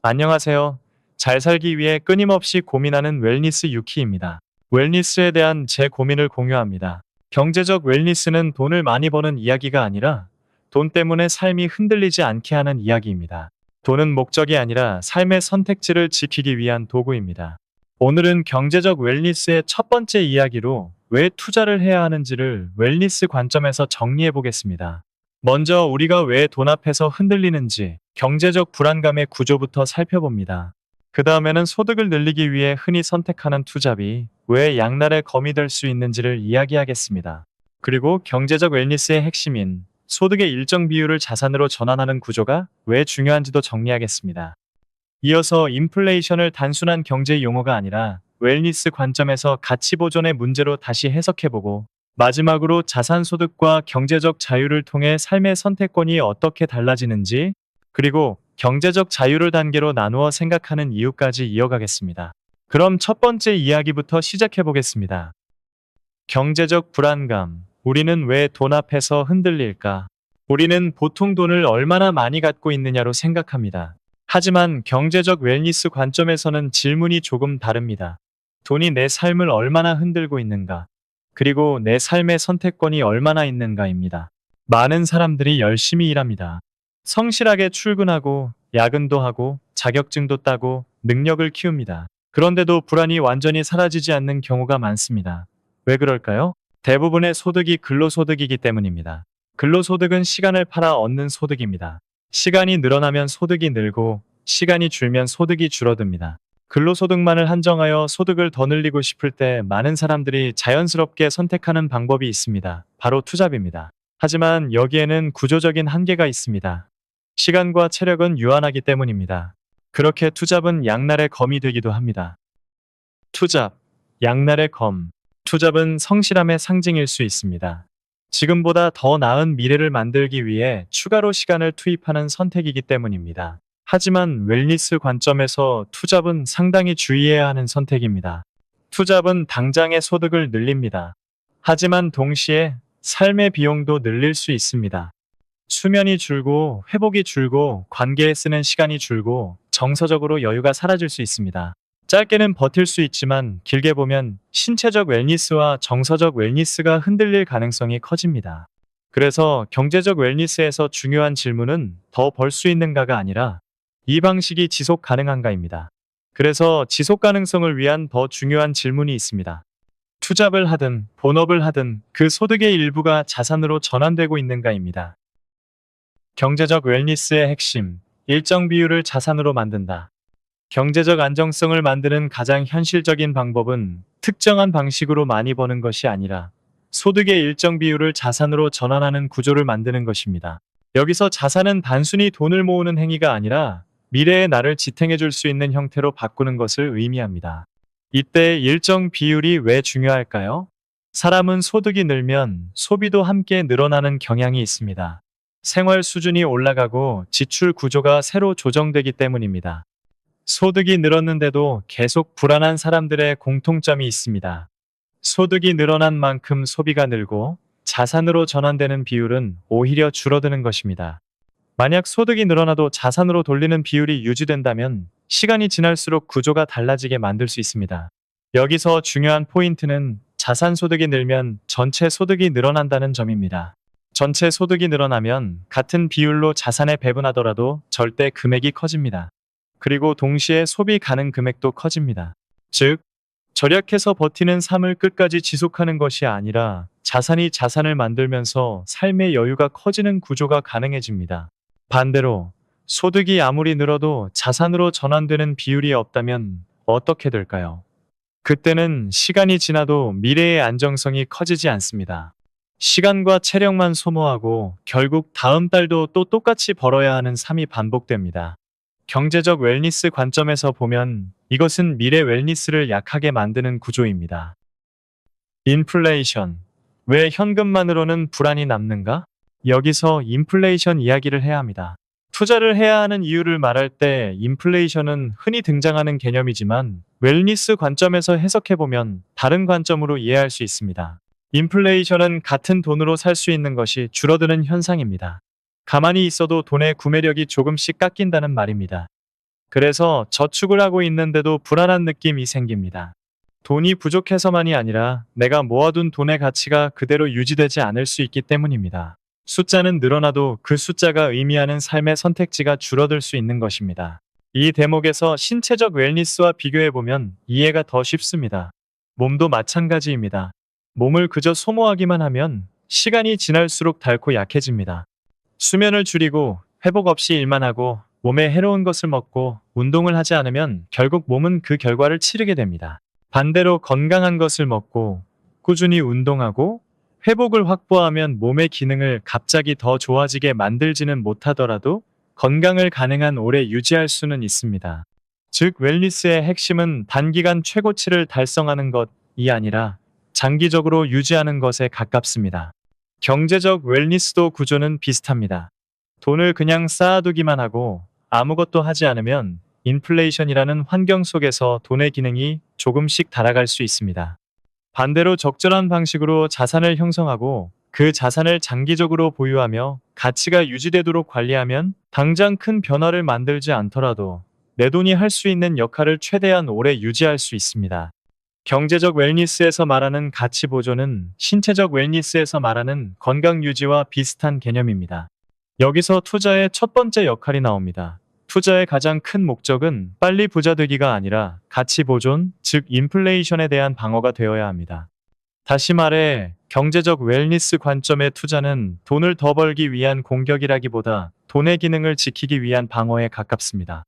안녕하세요. 잘 살기 위해 끊임없이 고민하는 웰니스 유키입니다. 웰니스에 대한 제 고민을 공유합니다. 경제적 웰니스는 돈을 많이 버는 이야기가 아니라 돈 때문에 삶이 흔들리지 않게 하는 이야기입니다. 돈은 목적이 아니라 삶의 선택지를 지키기 위한 도구입니다. 오늘은 경제적 웰니스의 첫 번째 이야기로 왜 투자를 해야 하는지를 웰니스 관점에서 정리해 보겠습니다. 먼저 우리가 왜 돈 앞에서 흔들리는지 경제적 불안감의 구조부터 살펴봅니다. 그 다음에는 소득을 늘리기 위해 흔히 선택하는 투잡이 왜 양날의 검이 될 수 있는지를 이야기하겠습니다. 그리고 경제적 웰니스의 핵심인 소득의 일정 비율을 자산으로 전환하는 구조가 왜 중요한지도 정리하겠습니다. 이어서 인플레이션을 단순한 경제 용어가 아니라 웰니스 관점에서 가치 보존의 문제로 다시 해석해보고 마지막으로 자산 소득과 경제적 자유를 통해 삶의 선택권이 어떻게 달라지는지 그리고 경제적 자유를 단계로 나누어 생각하는 이유까지 이어가겠습니다. 그럼 첫 번째 이야기부터 시작해 보겠습니다. 경제적 불안감. 우리는 왜 돈 앞에서 흔들릴까? 우리는 보통 돈을 얼마나 많이 갖고 있느냐로 생각합니다. 하지만 경제적 웰니스 관점에서는 질문이 조금 다릅니다. 돈이 내 삶을 얼마나 흔들고 있는가? 그리고 내 삶의 선택권이 얼마나 있는가입니다. 많은 사람들이 열심히 일합니다. 성실하게 출근하고 야근도 하고 자격증도 따고 능력을 키웁니다. 그런데도 불안이 완전히 사라지지 않는 경우가 많습니다. 왜 그럴까요? 대부분의 소득이 근로소득이기 때문입니다. 근로소득은 시간을 팔아 얻는 소득입니다. 시간이 늘어나면 소득이 늘고 시간이 줄면 소득이 줄어듭니다. 근로소득만을 한정하여 소득을 더 늘리고 싶을 때 많은 사람들이 자연스럽게 선택하는 방법이 있습니다. 바로 투잡입니다. 하지만 여기에는 구조적인 한계가 있습니다. 시간과 체력은 유한하기 때문입니다. 그렇게 투잡은 양날의 검이 되기도 합니다. 투잡, 양날의 검. 투잡은 성실함의 상징일 수 있습니다. 지금보다 더 나은 미래를 만들기 위해 추가로 시간을 투입하는 선택이기 때문입니다. 하지만 웰니스 관점에서 투잡은 상당히 주의해야 하는 선택입니다. 투잡은 당장의 소득을 늘립니다. 하지만 동시에 삶의 비용도 늘릴 수 있습니다. 수면이 줄고 회복이 줄고 관계에 쓰는 시간이 줄고 정서적으로 여유가 사라질 수 있습니다. 짧게는 버틸 수 있지만 길게 보면 신체적 웰니스와 정서적 웰니스가 흔들릴 가능성이 커집니다. 그래서 경제적 웰니스에서 중요한 질문은 더 벌 수 있는가가 아니라 이 방식이 지속 가능한가입니다. 그래서 지속 가능성을 위한 더 중요한 질문이 있습니다. 투잡을 하든 본업을 하든 그 소득의 일부가 자산으로 전환되고 있는가입니다. 경제적 웰니스의 핵심, 일정 비율을 자산으로 만든다. 경제적 안정성을 만드는 가장 현실적인 방법은 특정한 방식으로 많이 버는 것이 아니라 소득의 일정 비율을 자산으로 전환하는 구조를 만드는 것입니다. 여기서 자산은 단순히 돈을 모으는 행위가 아니라 미래의 나를 지탱해 줄 수 있는 형태로 바꾸는 것을 의미합니다. 이때 일정 비율이 왜 중요할까요? 사람은 소득이 늘면 소비도 함께 늘어나는 경향이 있습니다. 생활 수준이 올라가고 지출 구조가 새로 조정되기 때문입니다. 소득이 늘었는데도 계속 불안한 사람들의 공통점이 있습니다. 소득이 늘어난 만큼 소비가 늘고 자산으로 전환되는 비율은 오히려 줄어드는 것입니다. 만약 소득이 늘어나도 자산으로 돌리는 비율이 유지된다면 시간이 지날수록 구조가 달라지게 만들 수 있습니다. 여기서 중요한 포인트는 자산 소득이 늘면 전체 소득이 늘어난다는 점입니다. 전체 소득이 늘어나면 같은 비율로 자산에 배분하더라도 절대 금액이 커집니다. 그리고 동시에 소비 가능 금액도 커집니다. 즉, 절약해서 버티는 삶을 끝까지 지속하는 것이 아니라 자산이 자산을 만들면서 삶의 여유가 커지는 구조가 가능해집니다. 반대로 소득이 아무리 늘어도 자산으로 전환되는 비율이 없다면 어떻게 될까요? 그때는 시간이 지나도 미래의 안정성이 커지지 않습니다. 시간과 체력만 소모하고 결국 다음 달도 또 똑같이 벌어야 하는 삶이 반복됩니다. 경제적 웰니스 관점에서 보면 이것은 미래 웰니스를 약하게 만드는 구조입니다. 인플레이션. 왜 현금만으로는 불안이 남는가? 여기서 인플레이션 이야기를 해야 합니다. 투자를 해야 하는 이유를 말할 때 인플레이션은 흔히 등장하는 개념이지만 웰니스 관점에서 해석해보면 다른 관점으로 이해할 수 있습니다. 인플레이션은 같은 돈으로 살 수 있는 것이 줄어드는 현상입니다. 가만히 있어도 돈의 구매력이 조금씩 깎인다는 말입니다. 그래서 저축을 하고 있는데도 불안한 느낌이 생깁니다. 돈이 부족해서만이 아니라 내가 모아둔 돈의 가치가 그대로 유지되지 않을 수 있기 때문입니다. 숫자는 늘어나도 그 숫자가 의미하는 삶의 선택지가 줄어들 수 있는 것입니다. 이 대목에서 신체적 웰니스와 비교해보면 이해가 더 쉽습니다. 몸도 마찬가지입니다. 몸을 그저 소모하기만 하면 시간이 지날수록 닳고 약해집니다. 수면을 줄이고 회복 없이 일만 하고 몸에 해로운 것을 먹고 운동을 하지 않으면 결국 몸은 그 결과를 치르게 됩니다. 반대로 건강한 것을 먹고 꾸준히 운동하고 회복을 확보하면 몸의 기능을 갑자기 더 좋아지게 만들지는 못하더라도 건강을 가능한 오래 유지할 수는 있습니다. 즉, 웰니스의 핵심은 단기간 최고치를 달성하는 것이 아니라 장기적으로 유지하는 것에 가깝습니다. 경제적 웰니스도 구조는 비슷합니다. 돈을 그냥 쌓아두기만 하고 아무것도 하지 않으면 인플레이션이라는 환경 속에서 돈의 기능이 조금씩 달아갈 수 있습니다. 반대로 적절한 방식으로 자산을 형성하고 그 자산을 장기적으로 보유하며 가치가 유지되도록 관리하면 당장 큰 변화를 만들지 않더라도 내 돈이 할 수 있는 역할을 최대한 오래 유지할 수 있습니다. 경제적 웰니스에서 말하는 가치 보존은 신체적 웰니스에서 말하는 건강 유지와 비슷한 개념입니다. 여기서 투자의 첫 번째 역할이 나옵니다. 투자의 가장 큰 목적은 빨리 부자 되기가 아니라 가치 보존, 즉 인플레이션에 대한 방어가 되어야 합니다. 다시 말해, 경제적 웰니스 관점의 투자는 돈을 더 벌기 위한 공격이라기보다 돈의 기능을 지키기 위한 방어에 가깝습니다.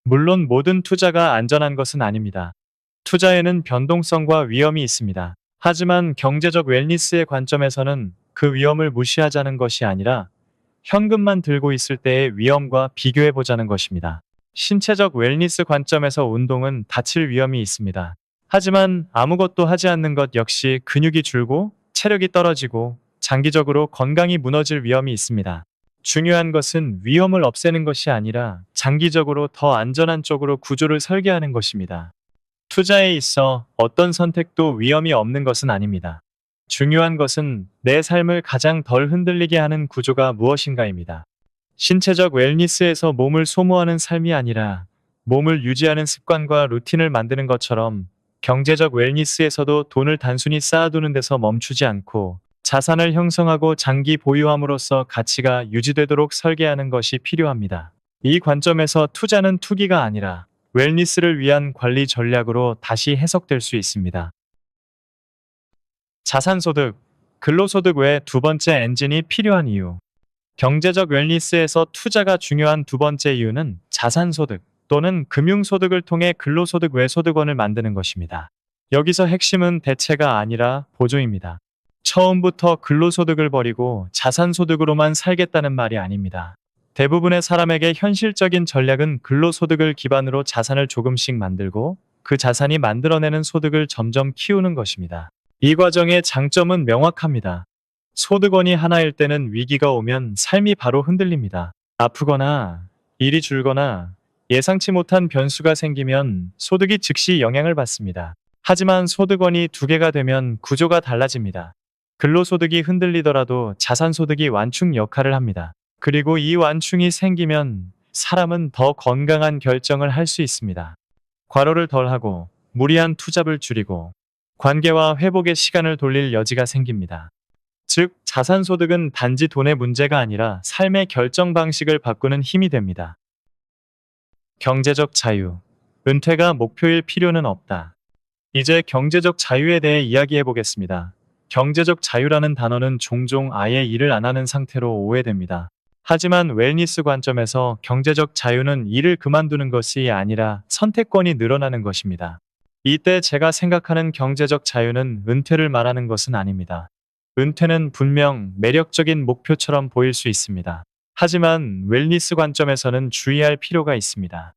물론 모든 투자가 안전한 것은 아닙니다. 투자에는 변동성과 위험이 있습니다. 하지만 경제적 웰니스의 관점에서는 그 위험을 무시하자는 것이 아니라 현금만 들고 있을 때의 위험과 비교해보자는 것입니다. 신체적 웰니스 관점에서 운동은 다칠 위험이 있습니다. 하지만 아무것도 하지 않는 것 역시 근육이 줄고 체력이 떨어지고 장기적으로 건강이 무너질 위험이 있습니다. 중요한 것은 위험을 없애는 것이 아니라 장기적으로 더 안전한 쪽으로 구조를 설계하는 것입니다. 투자에 있어 어떤 선택도 위험이 없는 것은 아닙니다. 중요한 것은 내 삶을 가장 덜 흔들리게 하는 구조가 무엇인가입니다. 신체적 웰니스에서 몸을 소모하는 삶이 아니라 몸을 유지하는 습관과 루틴을 만드는 것처럼 경제적 웰니스에서도 돈을 단순히 쌓아두는 데서 멈추지 않고 자산을 형성하고 장기 보유함으로써 가치가 유지되도록 설계하는 것이 필요합니다. 이 관점에서 투자는 투기가 아니라 웰니스를 위한 관리 전략으로 다시 해석될 수 있습니다. 자산소득, 근로소득 외 두 번째 엔진이 필요한 이유. 경제적 웰니스에서 투자가 중요한 두 번째 이유는 자산소득 또는 금융소득을 통해 근로소득 외 소득원을 만드는 것입니다. 여기서 핵심은 대체가 아니라 보조입니다. 처음부터 근로소득을 버리고 자산소득으로만 살겠다는 말이 아닙니다. 대부분의 사람에게 현실적인 전략은 근로소득을 기반으로 자산을 조금씩 만들고 그 자산이 만들어내는 소득을 점점 키우는 것입니다. 이 과정의 장점은 명확합니다. 소득원이 하나일 때는 위기가 오면 삶이 바로 흔들립니다. 아프거나 일이 줄거나 예상치 못한 변수가 생기면 소득이 즉시 영향을 받습니다. 하지만 소득원이 두 개가 되면 구조가 달라집니다. 근로소득이 흔들리더라도 자산소득이 완충 역할을 합니다. 그리고 이 완충이 생기면 사람은 더 건강한 결정을 할 수 있습니다. 과로를 덜하고 무리한 투잡을 줄이고 관계와 회복의 시간을 돌릴 여지가 생깁니다. 즉, 자산소득은 단지 돈의 문제가 아니라 삶의 결정 방식을 바꾸는 힘이 됩니다. 경제적 자유. 은퇴가 목표일 필요는 없다. 이제 경제적 자유에 대해 이야기해 보겠습니다. 경제적 자유라는 단어는 종종 아예 일을 안 하는 상태로 오해됩니다. 하지만 웰니스 관점에서 경제적 자유는 일을 그만두는 것이 아니라 선택권이 늘어나는 것입니다. 이때 제가 생각하는 경제적 자유는 은퇴를 말하는 것은 아닙니다. 은퇴는 분명 매력적인 목표처럼 보일 수 있습니다. 하지만 웰니스 관점에서는 주의할 필요가 있습니다.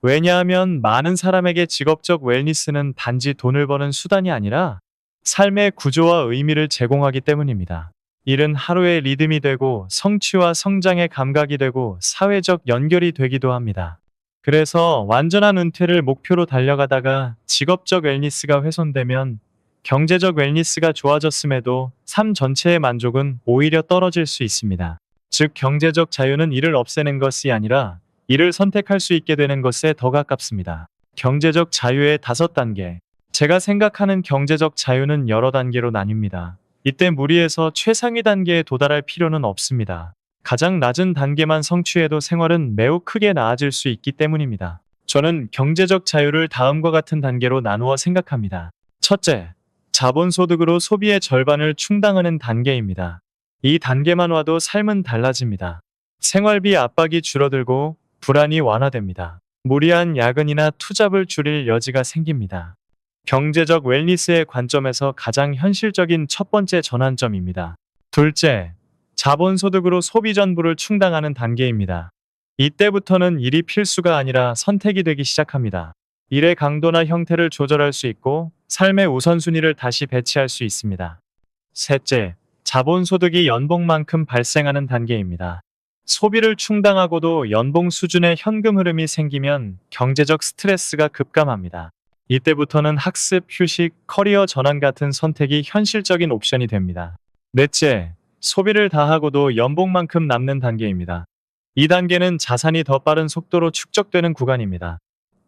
왜냐하면 많은 사람에게 직업적 웰니스는 단지 돈을 버는 수단이 아니라 삶의 구조와 의미를 제공하기 때문입니다. 일은 하루의 리듬이 되고 성취와 성장의 감각이 되고 사회적 연결이 되기도 합니다. 그래서 완전한 은퇴를 목표로 달려가다가 직업적 웰니스가 훼손되면 경제적 웰니스가 좋아졌음에도 삶 전체의 만족은 오히려 떨어질 수 있습니다. 즉, 경제적 자유는 일을 없애는 것이 아니라 이를 선택할 수 있게 되는 것에 더 가깝습니다. 경제적 자유의 5단계. 제가 생각하는 경제적 자유는 여러 단계로 나뉩니다. 이때 무리해서 최상위 단계에 도달할 필요는 없습니다. 가장 낮은 단계만 성취해도 생활은 매우 크게 나아질 수 있기 때문입니다. 저는 경제적 자유를 다음과 같은 단계로 나누어 생각합니다. 첫째, 자본소득으로 소비의 절반을 충당하는 단계입니다. 이 단계만 와도 삶은 달라집니다. 생활비 압박이 줄어들고 불안이 완화됩니다. 무리한 야근이나 투잡을 줄일 여지가 생깁니다. 경제적 웰니스의 관점에서 가장 현실적인 첫 번째 전환점입니다. 둘째, 자본소득으로 소비 전부를 충당하는 단계입니다. 이때부터는 일이 필수가 아니라 선택이 되기 시작합니다. 일의 강도나 형태를 조절할 수 있고 삶의 우선순위를 다시 배치할 수 있습니다. 셋째, 자본소득이 연봉만큼 발생하는 단계입니다. 소비를 충당하고도 연봉 수준의 현금 흐름이 생기면 경제적 스트레스가 급감합니다. 이때부터는 학습, 휴식, 커리어 전환 같은 선택이 현실적인 옵션이 됩니다. 넷째, 소비를 다하고도 연봉만큼 남는 단계입니다. 이 단계는 자산이 더 빠른 속도로 축적되는 구간입니다.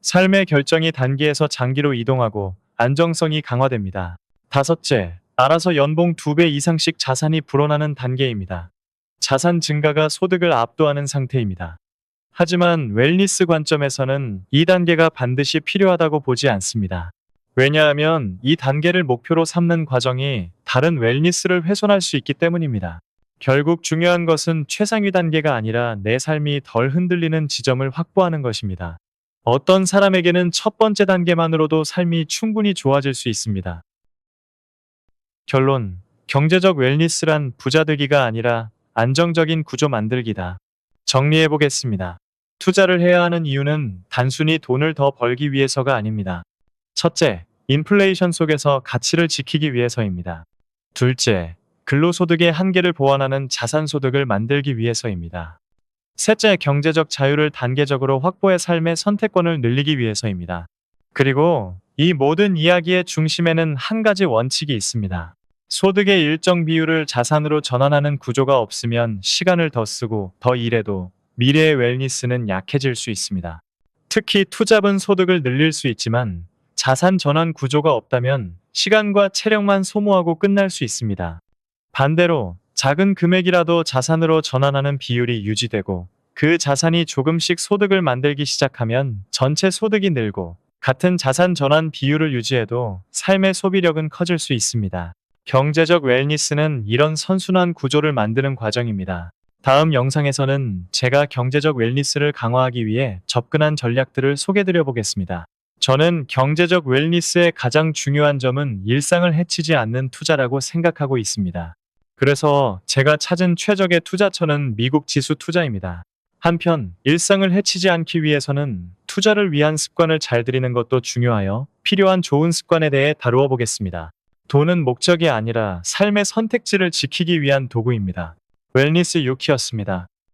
삶의 결정이 단기에서 장기로 이동하고 안정성이 강화됩니다. 다섯째, 알아서 연봉 2배 이상씩 자산이 불어나는 단계입니다. 자산 증가가 소득을 압도하는 상태입니다. 하지만 웰니스 관점에서는 이 단계가 반드시 필요하다고 보지 않습니다. 왜냐하면 이 단계를 목표로 삼는 과정이 다른 웰니스를 훼손할 수 있기 때문입니다. 결국 중요한 것은 최상위 단계가 아니라 내 삶이 덜 흔들리는 지점을 확보하는 것입니다. 어떤 사람에게는 첫 번째 단계만으로도 삶이 충분히 좋아질 수 있습니다. 결론, 경제적 웰니스란 부자 되기가 아니라 안정적인 구조 만들기다. 정리해 보겠습니다. 투자를 해야 하는 이유는 단순히 돈을 더 벌기 위해서가 아닙니다. 첫째, 인플레이션 속에서 가치를 지키기 위해서입니다. 둘째, 근로소득의 한계를 보완하는 자산소득을 만들기 위해서입니다. 셋째, 경제적 자유를 단계적으로 확보해 삶의 선택권을 늘리기 위해서입니다. 그리고 이 모든 이야기의 중심에는 한 가지 원칙이 있습니다. 소득의 일정 비율을 자산으로 전환하는 구조가 없으면 시간을 더 쓰고 더 일해도 미래의 웰니스는 약해질 수 있습니다. 특히 투잡은 소득을 늘릴 수 있지만 자산 전환 구조가 없다면 시간과 체력만 소모하고 끝날 수 있습니다. 반대로 작은 금액이라도 자산으로 전환하는 비율이 유지되고 그 자산이 조금씩 소득을 만들기 시작하면 전체 소득이 늘고 같은 자산 전환 비율을 유지해도 삶의 소비력은 커질 수 있습니다. 경제적 웰니스는 이런 선순환 구조를 만드는 과정입니다. 다음 영상에서는 제가 경제적 웰니스를 강화하기 위해 접근한 전략들을 소개드려 보겠습니다. 저는 경제적 웰니스의 가장 중요한 점은 일상을 해치지 않는 투자라고 생각하고 있습니다. 그래서 제가 찾은 최적의 투자처는 미국 지수 투자입니다. 한편 일상을 해치지 않기 위해서는 투자를 위한 습관을 잘 들이는 것도 중요하여 필요한 좋은 습관에 대해 다루어 보겠습니다. 돈은 목적이 아니라 삶의 선택지를 지키기 위한 도구입니다. 웰니스 유키였습니다.